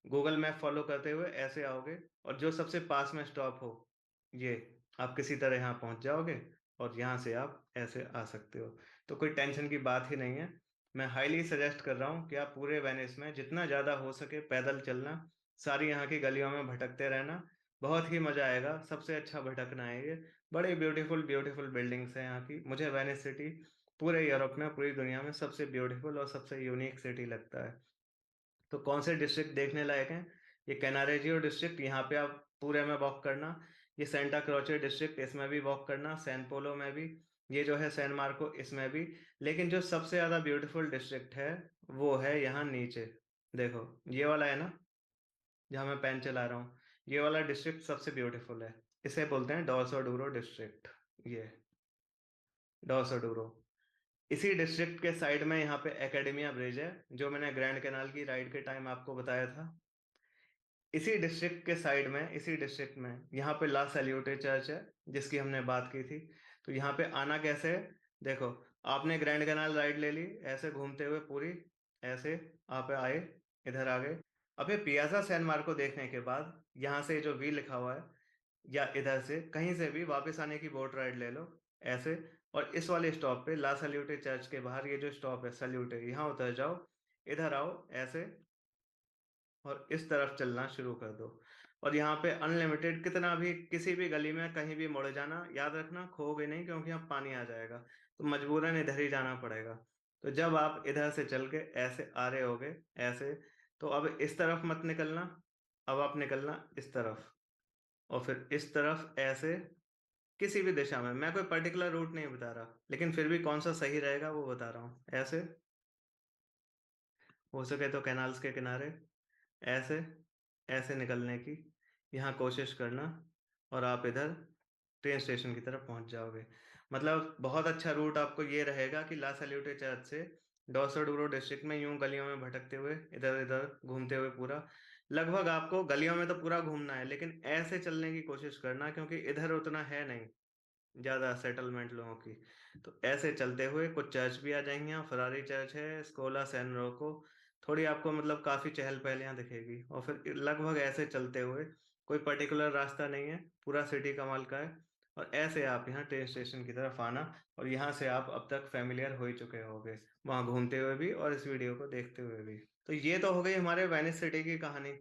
गूगल मैप फॉलो करते हुए ऐसे आओगे, और जो सबसे पास में स्टॉप हो, ये आप किसी तरह यहाँ पहुंच जाओगे, और यहाँ से आप ऐसे आ सकते हो। तो कोई टेंशन की बात ही नहीं है। मैं हाईली सजेस्ट कर रहा हूँ कि आप पूरे वेनिस में जितना ज़्यादा हो सके पैदल चलना, सारी यहाँ की गलियों में भटकते रहना, बहुत ही मज़ा आएगा। सबसे अच्छा भटकना है ये। बड़े ब्यूटीफुल ब्यूटीफुल बिल्डिंग्स हैं यहाँ की। मुझे वेनिस सिटी पूरे यूरोप में, पूरी दुनिया में सबसे ब्यूटीफुल और सबसे यूनिक सिटी लगता है। तो कौन से डिस्ट्रिक्ट देखने लायक हैं, ये कैनारेजियो डिस्ट्रिक्ट, यहाँ पे आप पूरे में वॉक करना। ये सेंटा क्रोचे डिस्ट्रिक्ट, इसमें भी वॉक करना, सैन पोलो में भी, ये जो है सैन मार्को, इसमें भी। लेकिन जो सबसे ज्यादा ब्यूटीफुल डिस्ट्रिक्ट है वो है यहाँ नीचे, देखो ये वाला है ना, जहाँ मैं पेन चला रहा हूँ, ये वाला डिस्ट्रिक्ट सबसे ब्यूटीफुल है। इसे बोलते हैं डोर्सोडूरो डिस्ट्रिक्ट, ये डोर्सोडूरो। इसी डिस्ट्रिक्ट के साइड में यहाँ पे एकेडमिया ब्रिज है, जो मैंने ग्रैंड कैनाल की राइड के टाइम आपको बताया था। इसी डिस्ट्रिक्ट के साइड में, इसी डिस्ट्रिक्ट में यहाँ पे ला सैल्यूटे चर्च है, जिसकी हमने बात की थी। तो यहाँ पे आना कैसे है, देखो आपने ग्रैंड कैनाल राइड ले ली ऐसे घूमते हुए पूरी, ऐसे आप आए, इधर आ गए। अब ये पियाजा सैन मार्को देखने के बाद यहाँ से जो वी लिखा हुआ है, या इधर से कहीं से भी वापस आने की बोट राइड ले लो, ऐसे और इस वाले स्टॉप पे ला सल्यूटे चर्च के बाहर ये जो स्टॉप है सल्यूटे, यहाँ उतर जाओ, इधर आओ ऐसे, और इस तरफ चलना शुरू कर दो। और यहाँ पे अनलिमिटेड कितना भी किसी भी गली में कहीं भी मुड़ जाना, याद रखना खोओगे नहीं, क्योंकि यहाँ पानी आ जाएगा, तो मजबूरन इधर ही जाना पड़ेगा। तो जब आप इधर से चल के ऐसे आ रहे होगे ऐसे, तो अब इस तरफ मत निकलना, अब आप निकलना इस तरफ, और फिर इस तरफ ऐसे, किसी भी दिशा में, मैं कोई पर्टिकुलर रूट नहीं बता रहा, लेकिन फिर भी कौन सा सही रहेगा वो बता रहा हूँ। ऐसे, हो सके तो कैनाल्स के किनारे, ऐसे, ऐसे निकलने की यहाँ कोशिश करना, और आप इधर ट्रेन स्टेशन की तरफ पहुंच जाओगे। मतलब बहुत अच्छा रूट आपको ये रहेगा कि ला सल्यूटे चर्च से डोसोडुरो डिस्ट्रिक्ट में यूं गलियों में भटकते हुए इधर इधर घूमते हुए पूरा, लगभग आपको गलियों में तो पूरा घूमना है, लेकिन ऐसे चलने की कोशिश करना, क्योंकि इधर उतना है नहीं ज़्यादा सेटलमेंट लोगों की। तो ऐसे चलते हुए कुछ चर्च भी आ जाएंगे, यहाँ फरारी चर्च है, स्कोला सैन रोको, थोड़ी आपको मतलब काफ़ी चहल पहल यहाँ दिखेगी। और फिर लगभग ऐसे चलते हुए, कोई पर्टिकुलर रास्ता नहीं है, पूरा सिटी कमाल का है, और ऐसे आप यहाँ ट्रेन स्टेशन की तरफ आना। और यहाँ से आप अब तक फेमिलियर हो ही चुके होगे, वहाँ घूमते हुए भी और इस वीडियो को देखते हुए भी। तो ये तो हो गई हमारे वेनिस सिटी की कहानी।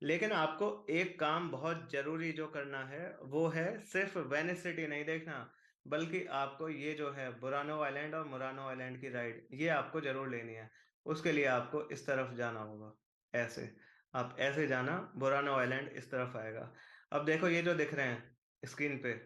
लेकिन आपको एक काम बहुत जरूरी जो करना है, वो है सिर्फ वेनिस सिटी नहीं देखना, बल्कि आपको ये जो है बुरानो आइलैंड और मुरानो आइलैंड की राइड, ये आपको जरूर लेनी है। उसके लिए आपको इस तरफ जाना होगा, ऐसे, आप ऐसे जाना, बुरानो आइलैंड इस तरफ आएगा। अब देखो ये जो दिख रहे हैं स्क्रीन पे,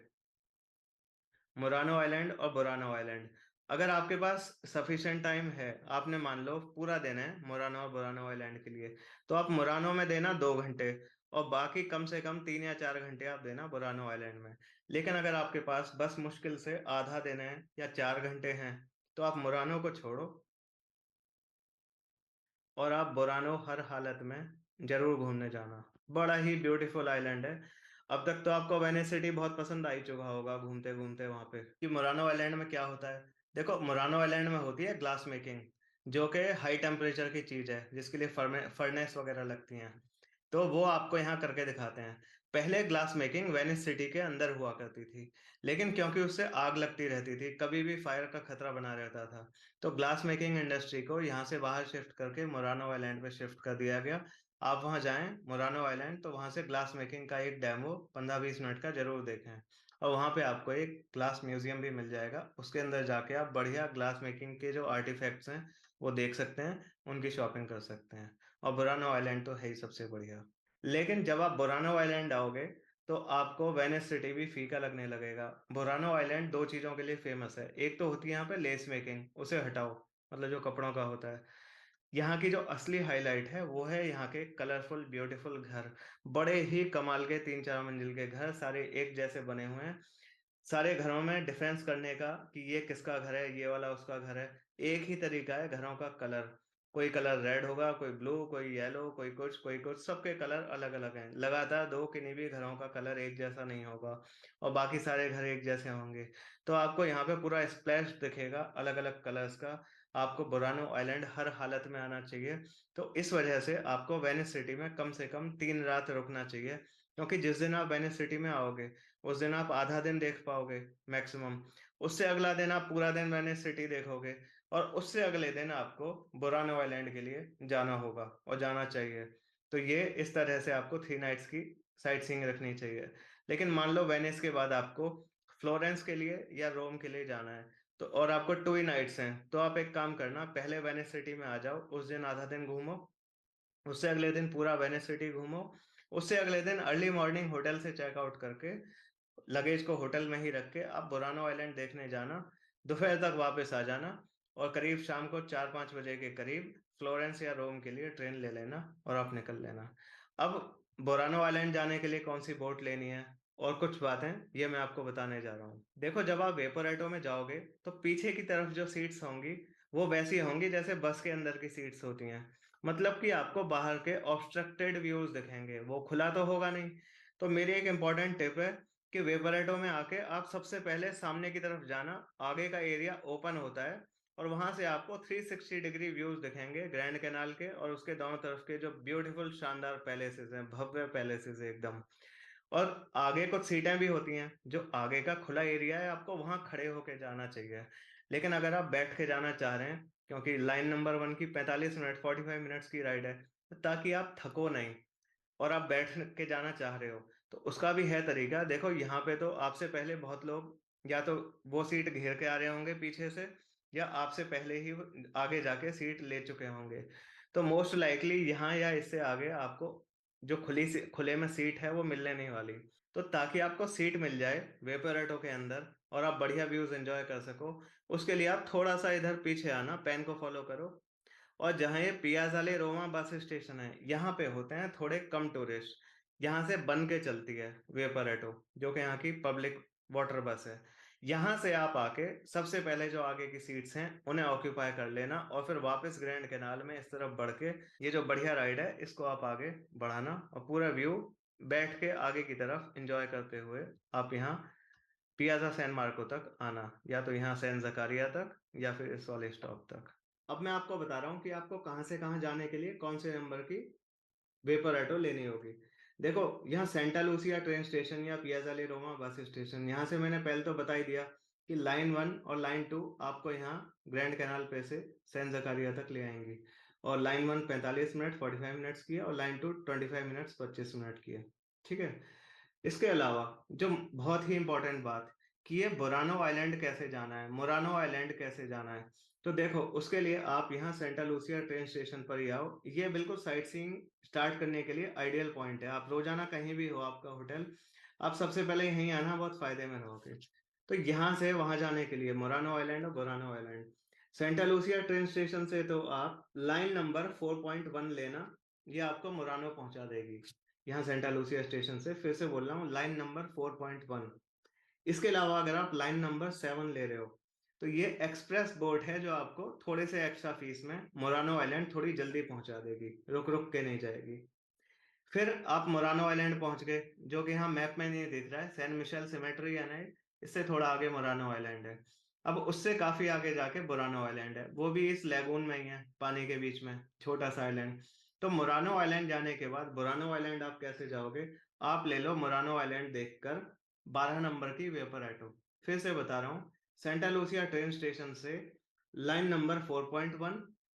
मुरानो आइलैंड और बुरानो आइलैंड, अगर आपके पास सफिशिएंट टाइम है, आपने मान लो पूरा दिन है मुरानो और बुरानो आइलैंड के लिए, तो आप मुरानो में देना 2 घंटे, और बाकी कम से कम 3 या 4 घंटे आप देना बुरानो आइलैंड में। लेकिन अगर आपके पास बस मुश्किल से आधा दिन है या 4 घंटे हैं, तो आप मुरानो को छोड़ो, और आप बुरानो हर हालत में जरूर घूमने जाना। बड़ा ही ब्यूटीफुल आइलैंड है। अब तक तो आपको वेनिस सिटी बहुत पसंद आई चुका होगा घूमते घूमते वहां पे, कि मुरानो आइलैंड में क्या होता है। देखो मुरानो आइलैंड में होती है ग्लास मेकिंग, जो कि हाई टेम्परेचर की चीज है, जिसके लिए फर्नेस वगैरह लगती हैं। तो वो आपको यहाँ करके दिखाते हैं। पहले ग्लास मेकिंग वेनिस सिटी के अंदर हुआ करती थी, लेकिन क्योंकि उससे आग लगती रहती थी, कभी भी फायर का खतरा बना रहता था, तो ग्लास मेकिंग इंडस्ट्री को यहाँ से बाहर शिफ्ट करके मोरानो आइलैंड पे शिफ्ट कर दिया गया। आप वहाँ जाएं मोरानो आइलैंड, तो वहाँ से ग्लास मेकिंग का एक डेमो 15-20 मिनट का जरूर देखें। और वहाँ पे आपको एक ग्लास म्यूजियम भी मिल जाएगा, उसके अंदर जाके आप बढ़िया ग्लास मेकिंग के जो आर्टिफैक्ट्स हैं वो देख सकते हैं, उनकी शॉपिंग कर सकते हैं। और बुरानो आइलैंड तो है ही सबसे बढ़िया। लेकिन जब आप बुरानो आइलैंड आओगे, तो आपको वेनिस सिटी भी फीका लगने लगेगा। बुरानो आइलैंड दो चीजों के लिए फेमस है, एक तो होती है यहाँ पे लेस मेकिंग, उसे हटाओ, मतलब जो कपड़ों का होता है। यहाँ की जो असली हाईलाइट है वो है यहाँ के कलरफुल ब्यूटीफुल घर, बड़े ही कमाल के 3-4 मंजिल के घर, सारे एक जैसे बने हुए हैं। सारे घरों में डिफरेंस करने का कि ये किसका घर है, ये वाला उसका घर है, एक ही तरीका है घरों का कलर। कोई कलर रेड होगा, कोई ब्लू, कोई येलो, कोई कुछ कोई कुछ, सबके कलर अलग अलग हैं। लगातार दो किन्हीं भी घरों का कलर एक जैसा नहीं होगा, और बाकी सारे घर एक जैसे होंगे। तो आपको यहाँ पे पूरा स्प्लैश दिखेगा अलग अलग कलर्स का। आपको बुरानो आइलैंड हर हालत में आना चाहिए। तो इस वजह से आपको वेनिस सिटी में कम से कम 3 रात रुकना चाहिए, क्योंकि जिस दिन आप वेनिस सिटी में आओगे, उस दिन आप आधा दिन देख पाओगे मैक्सिमम। उससे अगला दिन आप पूरा दिन वेनिस सिटी देखोगे, और उससे अगले दिन आपको बुरानो आइलैंड के लिए जाना होगा, और जाना चाहिए। तो ये इस तरह से आपको 3 नाइट्स की साइट सीइंग रखनी चाहिए। लेकिन मान लो वेनिस के बाद आपको फ्लोरेंस के लिए या रोम के लिए जाना है, तो और आपको 2 ही नाइट्स हैं, तो आप एक काम करना, पहले वेनिस सिटी में आ जाओ, उस दिन आधा दिन घूमो, उससे अगले दिन पूरा वेनिस सिटी घूमो, उससे अगले दिन अर्ली मॉर्निंग होटल से चेकआउट करके लगेज को होटल में ही रख के आप बुरानो आइलैंड देखने जाना, दोपहर तक वापस आ जाना, और करीब शाम को 4-5 बजे के करीब फ्लोरेंस या रोम के लिए ट्रेन ले लेना, और आप निकल लेना। अब बुरानो आइलैंड जाने के लिए कौन सी बोट लेनी है और कुछ बातें, ये मैं आपको बताने जा रहा हूँ। देखो जब आप वेपोरेटो में जाओगे, तो पीछे की तरफ जो सीट्स होंगी वो वैसी होंगी जैसे बस के अंदर की सीट्स होती हैं। मतलब कि आपको बाहर के ऑब्स्ट्रक्टेड व्यूज दिखेंगे, वो खुला तो होगा नहीं। तो मेरी एक इंपॉर्टेंट टिप है कि वेपरेटो में आके आप सबसे पहले सामने की तरफ जाना, आगे का एरिया ओपन होता है, और वहां से आपको 360 डिग्री व्यूज दिखेंगे ग्रैंड कैनाल के और उसके दोनों तरफ के जो ब्यूटीफुल शानदार पैलेसेस हैं, भव्य पैलेसेस हैं एकदम। और आगे कुछ सीटें भी होती हैं, जो आगे का खुला एरिया है, आपको वहाँ खड़े होके जाना चाहिए। लेकिन अगर आप बैठ के जाना चाह रहे हैं, क्योंकि लाइन नंबर 1 की 45 मिनट 45 मिनट्स की राइड है, ताकि आप थको नहीं और आप बैठ के जाना चाह रहे हो, तो उसका भी है तरीका। देखो यहाँ पे तो आपसे पहले बहुत लोग या तो वो सीट घेर के आ रहे होंगे पीछे से, या आपसे पहले ही आगे जाके सीट ले चुके होंगे। तो मोस्ट लाइकली यहाँ या इससे आगे आपको जो खुले में सीट है वो मिलने नहीं वाली। तो ताकि आपको सीट मिल जाए वेपोरेटो के अंदर और आप बढ़िया व्यूज एंजॉय कर सको, उसके लिए आप थोड़ा सा इधर पीछे आना, पेन को फॉलो करो। और जहाँ ये पियाजाले रोमा बस स्टेशन है, यहाँ पे होते हैं थोड़े कम टूरिस्ट। यहाँ से बन के चलती है वेपरेटो, जो कि यहाँ की पब्लिक वाटर बस है। यहाँ से आप आके सबसे पहले जो आगे की सीट्स हैं उन्हें ऑक्यूपाई कर लेना, और फिर वापस ग्रैंड कैनाल में इस तरफ बढ़ के ये जो बढ़िया राइड है इसको आप आगे बढ़ाना, और पूरा व्यू बैठ के आगे की तरफ एंजॉय करते हुए आप यहाँ पियाजा सैन मार्को तक आना, या तो यहाँ सैन जकारिया तक या फिर इस वाले स्टॉप तक। अब मैं आपको बता रहा हूँ कि आपको कहाँ से कहाँ जाने के लिए कौन से नंबर की वेपरेटो लेनी होगी। देखो यहाँ सेंटा लूसिया ट्रेन स्टेशन या पियाजाले रोमा बस स्टेशन, यहाँ से मैंने पहले तो बता ही दिया कि लाइन 1 और लाइन 2 आपको यहाँ ग्रैंड कैनाल पे से सैन जकारिया तक ले आएंगी। और लाइन 1 45 मिनट 45 मिनट्स की है, और लाइन 2 25 मिनट्स 25 मिनट की है। ठीक है। इसके अलावा जो बहुत ही इंपॉर्टेंट बात, कि ये बुरानो आइलैंड कैसे जाना है, मुरानो आइलैंड कैसे जाना है। तो देखो उसके लिए आप यहाँ सेंटा लूसिया ट्रेन स्टेशन पर ही आओ। ये बिल्कुल साइट सीइंग स्टार्ट करने के लिए आइडियल पॉइंट है। आप रोजाना कहीं भी हो आपका होटल, आप सबसे पहले यहीं आना, बहुत फायदे में रहोगे। तो यहाँ से वहां जाने के लिए मोरानो आइलैंड और Burano island, Santa Lucia train station से तो आप लाइन नंबर 4.1 लेना, ये आपको मोरानो पहुंचा देगी। यहाँ सेंटा लूसिया स्टेशन से फिर से बोल रहा हूँ, लाइन नंबर 4.1। इसके अलावा अगर आप लाइन नंबर 7 ले रहे हो, तो ये एक्सप्रेस बोट है जो आपको थोड़े से एक्स्ट्रा फीस में मोरानो आइलैंड थोड़ी जल्दी पहुंचा देगी, रुक रुक के नहीं जाएगी। फिर आप मोरानो आइलैंड पहुंच गए, जो कि यहाँ मैप में नहीं दिख रहा है, सैन मिशेल सिमेट्री है ना, इससे थोड़ा आगे मोरानो आइलैंड है। अब उससे काफी आगे जाके बुरानो आइलैंड है, वो भी इस लैगून में ही है, पानी के बीच में छोटा सा आइलैंड। तो मोरानो आइलैंड जाने के बाद बुरानो आइलैंड आप कैसे जाओगे, आप ले लो मोरानो आइलैंड देखकर 12 नंबर की वेपर ऑटो। फिर से बता रहा हूँ, सेंटा लूसिया ट्रेन स्टेशन से लाइन नंबर 4.1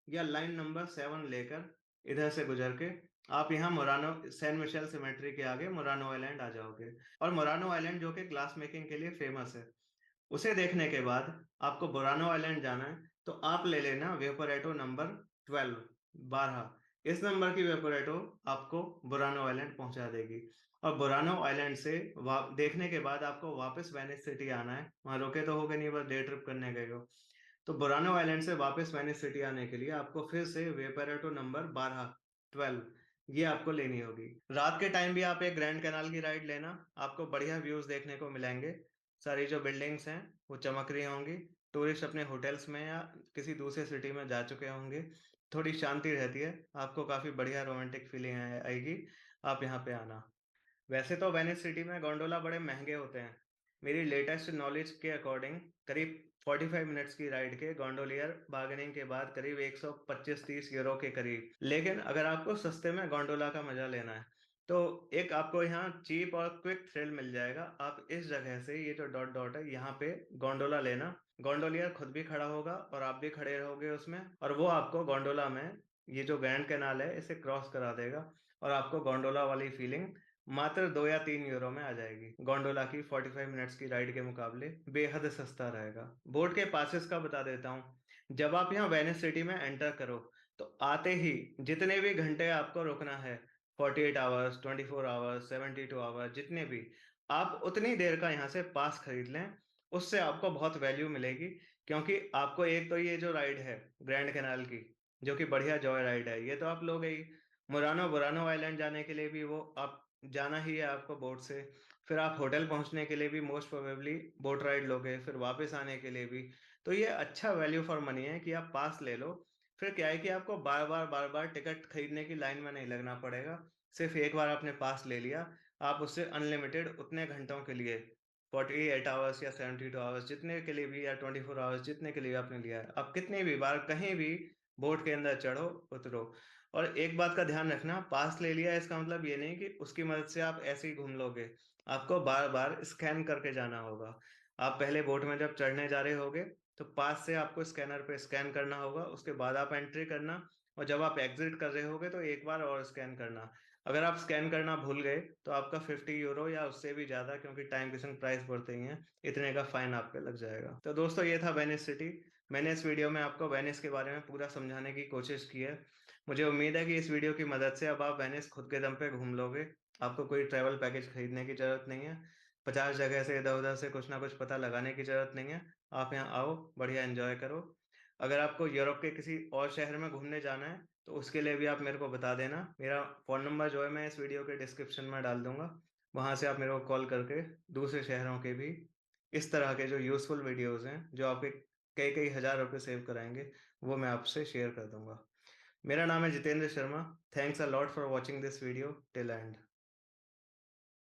या लाइन नंबर 7 लेकर इधर से गुजर के आप यहाँ मोरानो सैन मिशेल सिमेट्री के आगे मोरानो आइलैंड आ जाओगे। और मोरानो आइलैंड जो कि ग्लास मेकिंग के लिए फेमस है, उसे देखने के बाद आपको बुरानो आइलैंड जाना है, तो आप ले लेना वेपोरेटो नंबर 12 12। इस नंबर की वेपोरेटो आपको बुरानो आइलैंड पहुंचा देगी। और बुरानो आइलैंड से देखने के बाद आपको वापस वेनिस सिटी आना है, वहां रुके तो हो गए नहीं, बस डे ट्रिप करने गए हो। तो बुरानो आइलैंड से वापस वेनिस सिटी आने के लिए आपको फिर से वेपोरेटो नंबर 12 ये आपको लेनी होगी। रात के टाइम भी आप एक ग्रैंड कैनाल की राइड लेना, आपको बढ़िया व्यूज देखने को मिलेंगे। सारी जो बिल्डिंग्स हैं वो चमक रही होंगी, टूरिस्ट अपने होटल्स में या किसी दूसरे सिटी में जा चुके होंगे, थोड़ी शांति रहती है, आपको काफी बढ़िया रोमांटिक फीलिंग आएगी। आप यहाँ पे आना। वैसे तो वेनिस सिटी में गोंडोला बड़े महंगे होते हैं। मेरी लेटेस्ट नॉलेज के अकॉर्डिंग करीब 45 मिनट्स की राइड के गोंडोलियर बार्गेनिंग के बाद करीब 125-30 यूरो के करीब। लेकिन अगर आपको सस्ते में गोंडोला का मजा लेना है, तो एक आपको यहाँ चीप और क्विक थ्रिल मिल जाएगा। आप इस जगह से, ये जो डॉट डॉट है यहाँ पे गोंडोला लेना, गोंडोलियर खुद भी खड़ा होगा और आप भी खड़े रहोगे उसमें, और वो आपको गोंडोला में ये जो ग्रैंड कैनाल है इसे क्रॉस करा देगा, और आपको गोंडोला वाली फीलिंग मात्र 2 या 3 यूरो में आ जाएगी। गोंडोला की 45 मिनट्स की राइड के मुकाबले बेहद सस्ता रहेगा। बोट के पासेस का बता देता हूँ। जब आप यहाँ वेनिस सिटी में एंटर करो, तो आते ही जितने भी घंटे आपको रुकना है, 48 आवर्स 24 आवर्स 72 आवर्स, जितने भी, आप उतनी देर का यहाँ से पास खरीद लें। उससे आपको बहुत वैल्यू मिलेगी, क्योंकि आपको एक तो ये जो राइड है ग्रैंड कैनाल की, जो कि बढ़िया जॉय राइड है, ये तो आप लोगे ही। मुरानो बुरानो आइलैंड जाने के लिए भी वो आप जाना ही है आपको बोट से। फिर आप होटल पहुंचने के लिए भी मोस्ट प्रोबेबली बोट राइड लोगे, फिर वापस आने के लिए भी। तो ये अच्छा वैल्यू फॉर मनी है कि आप पास ले लो। फिर क्या है कि आपको बार बार टिकट खरीदने की लाइन में नहीं लगना पड़ेगा। सिर्फ एक बार आपने पास ले लिया, आप उससे अनलिमिटेड उतने घंटों के लिए, 48 आवर्स या 72 आवर्स जितने के लिए भी, या 24 आवर्स जितने के लिए आपने लिया है, आप कितने भी बार कहीं भी बोट के अंदर चढ़ो, उतरो। और एक बात का ध्यान रखना, पास ले लिया इसका मतलब ये नहीं कि उसकी मदद से आप ऐसे ही घूम लोगे। आपको बार बार स्कैन करके जाना होगा। आप पहले बोट में जब चढ़ने जा रहे होगे तो पास से आपको स्कैनर पे स्कैन करना होगा, उसके बाद आप एंट्री करना। और जब आप एग्जिट कर रहे होगे तो एक बार और स्कैन करना। अगर आप स्कैन करना भूल गए तो आपका 50 यूरो या उससे भी ज्यादा, क्योंकि टाइम किसिंग प्राइस बढ़ते ही हैं, इतने का फाइन आप पे लग जाएगा। तो दोस्तों, ये था वेनिस सिटी। मैंने इस वीडियो में आपको वेनिस के बारे में पूरा समझाने की कोशिश की है। मुझे उम्मीद है कि इस वीडियो की मदद से अब आप वेनिस खुद के दम पे घूम लोगे। आपको कोई ट्रैवल पैकेज खरीदने की जरूरत नहीं है। 50 जगह से इधर उधर से कुछ ना कुछ पता लगाने की जरूरत नहीं है। आप यहाँ आओ, बढ़िया एंजॉय करो। अगर आपको यूरोप के किसी और शहर में घूमने जाना है तो उसके लिए भी आप मेरे को बता देना। मेरा फ़ोन नंबर जो है मैं इस वीडियो के डिस्क्रिप्शन में डाल दूंगा। वहां से आप मेरे को कॉल करके दूसरे शहरों के भी इस तरह के जो यूज़फुल वीडियोस हैं, जो आपके कई कई हजार रुपए सेव कराएंगे, वो मैं आपसे शेयर कर दूंगा। मेरा नाम है Jitendra Sharma. Thanks a lot for watching this video till and.